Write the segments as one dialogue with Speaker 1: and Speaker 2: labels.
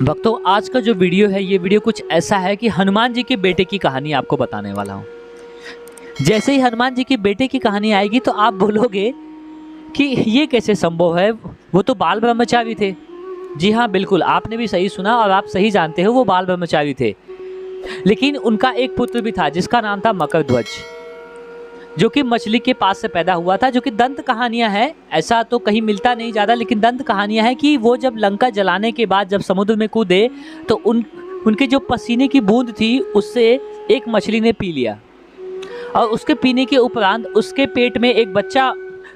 Speaker 1: भक्तों, आज का जो वीडियो है ये वीडियो कुछ ऐसा है कि हनुमान जी के बेटे की कहानी आपको बताने वाला हूँ। जैसे ही हनुमान जी के बेटे की कहानी आएगी तो आप बोलोगे कि ये कैसे संभव है, वो तो बाल ब्रह्मचारी थे। जी हाँ, बिल्कुल आपने भी सही सुना और आप सही जानते हो, वो बाल ब्रह्मचारी थे। लेकिन उनका एक पुत्र भी था जिसका नाम था मकरध्वज, जो कि मछली के पास से पैदा हुआ था। जो कि दंत कहानियां हैं, ऐसा तो कहीं मिलता नहीं ज़्यादा, लेकिन दंत कहानियां हैं कि वो जब लंका जलाने के बाद जब समुद्र में कूदे तो उनके जो पसीने की बूंद थी उससे एक मछली ने पी लिया, और उसके पीने के उपरांत उसके पेट में एक बच्चा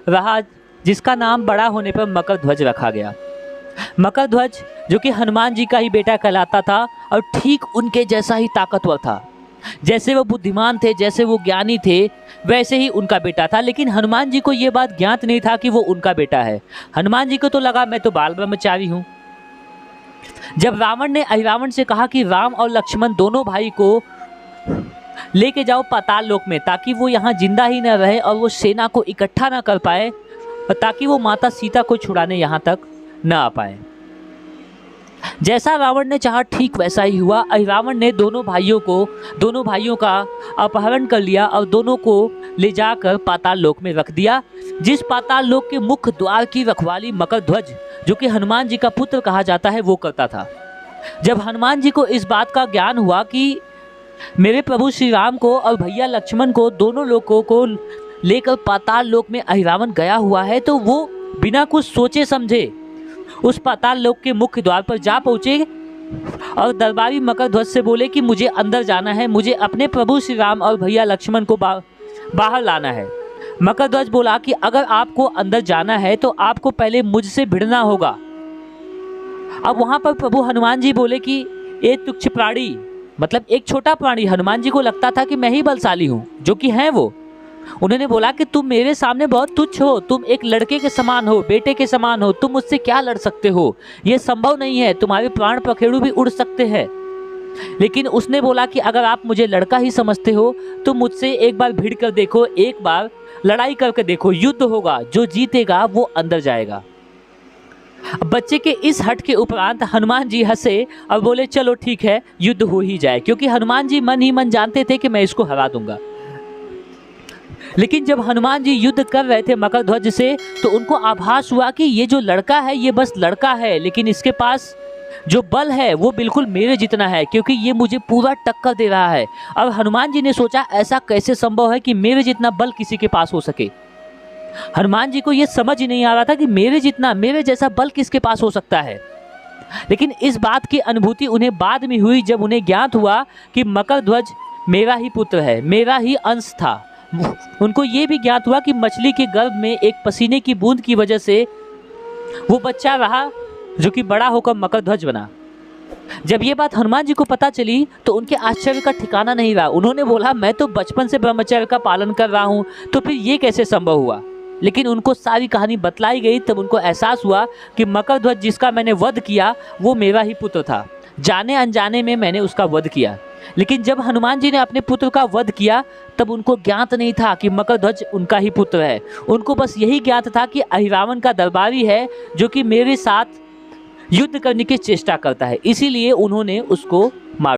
Speaker 1: रहा जिसका नाम बड़ा होने पर मकरध्वज रखा गया। मकरध्वज जो कि हनुमान जी का ही बेटा कहलाता था और ठीक उनके जैसा ही ताकतवर था। जैसे वो बुद्धिमान थे, जैसे वो ज्ञानी थे, वैसे ही उनका बेटा था। लेकिन हनुमान जी को ये बात ज्ञात नहीं था कि वो उनका बेटा है। हनुमान जी को तो लगा मैं तो बाल ब्रह्मचारी हूँ। जब रावण ने अहिरावण से कहा कि राम और लक्ष्मण दोनों भाई को लेके जाओ पाताल लोक में, ताकि वो यहाँ जिंदा ही न रहे और वो सेना को इकट्ठा ना कर पाए, और ताकि वो माता सीता को छुड़ाने यहाँ तक न आ पाए। जैसा रावण ने चाहा ठीक वैसा ही हुआ। अहिरावण ने दोनों भाइयों का अपहरण कर लिया और दोनों को ले जाकर पाताल लोक में रख दिया। जिस पाताल लोक के मुख्य द्वार की रखवाली मकरध्वज, जो कि हनुमान जी का पुत्र कहा जाता है, वो करता था। जब हनुमान जी को इस बात का ज्ञान हुआ कि मेरे प्रभु श्री राम को और भैया लक्ष्मण को, दोनों लोगों को लेकर पाताल लोक में अहिरावण गया हुआ है, तो वो बिना कुछ सोचे समझे उस पाताल लोक के मुख्य द्वार पर जा पहुंचे और दरबारी मकरध्वज से बोले कि मुझे अंदर जाना है, मुझे अपने प्रभु श्री राम और भैया लक्ष्मण को बाहर लाना है। मकरध्वज बोला कि अगर आपको अंदर जाना है तो आपको पहले मुझसे भिड़ना होगा। अब वहां पर प्रभु हनुमान जी बोले कि ये तुच्छ प्राणी, मतलब एक छोटा प्राणी। हनुमान जी को लगता था कि मैं ही बलशाली हूँ, जो कि हैं वो। उन्होंने बोला कि तुम मेरे सामने बहुत तुच्छ हो, तुम एक लड़के के समान हो, बेटे के समान हो, तुम मुझसे क्या लड़ सकते हो, यह संभव नहीं है, तुम्हारे प्राण पखेरु भी उड़ सकते हैं। लेकिन उसने बोला कि अगर आप मुझे लड़का ही समझते हो तो मुझसे एक बार भिड़ कर देखो, एक बार लड़ाई करके देखो, युद्ध होगा, जो जीतेगा वो अंदर जाएगा। बच्चे के इस हट के उपरांत हनुमान जी हंसे और बोले चलो ठीक है, युद्ध हो ही जाए, क्योंकि हनुमान जी मन ही मन जानते थे कि मैं इसको हरा दूंगा। लेकिन जब हनुमान जी युद्ध कर रहे थे मकरध्वज से, तो उनको आभास हुआ कि ये जो लड़का है ये बस लड़का है, लेकिन इसके पास जो बल है वो बिल्कुल मेरे जितना है, क्योंकि ये मुझे पूरा टक्कर दे रहा है। और हनुमान जी ने सोचा ऐसा कैसे संभव है कि मेरे जितना बल किसी के पास हो सके। हनुमान जी को ये समझ ही नहीं आ रहा था कि मेरे जैसा बल किसके पास हो सकता है। लेकिन इस बात की अनुभूति उन्हें बाद में हुई, जब उन्हें ज्ञात हुआ कि मकरध्वज मेरा ही पुत्र है, मेरा ही अंश था। उनको ये भी ज्ञात हुआ कि मछली के गर्भ में एक पसीने की बूंद की वजह से वो बच्चा रहा, जो कि बड़ा होकर मकरध्वज बना। जब ये बात हनुमान जी को पता चली तो उनके आश्चर्य का ठिकाना नहीं रहा। उन्होंने बोला मैं तो बचपन से ब्रह्मचर्य का पालन कर रहा हूँ, तो फिर ये कैसे संभव हुआ। लेकिन उनको सारी कहानी बतलाई गई, तब उनको एहसास हुआ कि मकरध्वज जिसका मैंने वध किया वो मेरा ही पुत्र था। जाने अनजाने में मैंने उसका वध किया। लेकिन जब हनुमान जी ने अपने पुत्र का वध किया तब उनको ज्ञात नहीं था कि मकरध्वज उनका ही पुत्र है। उनको बस यही ज्ञात था कि अहिरावण का दरबारी है, जो कि मेरे साथ युद्ध करने की चेष्टा करता है, इसीलिए उन्होंने उसको मार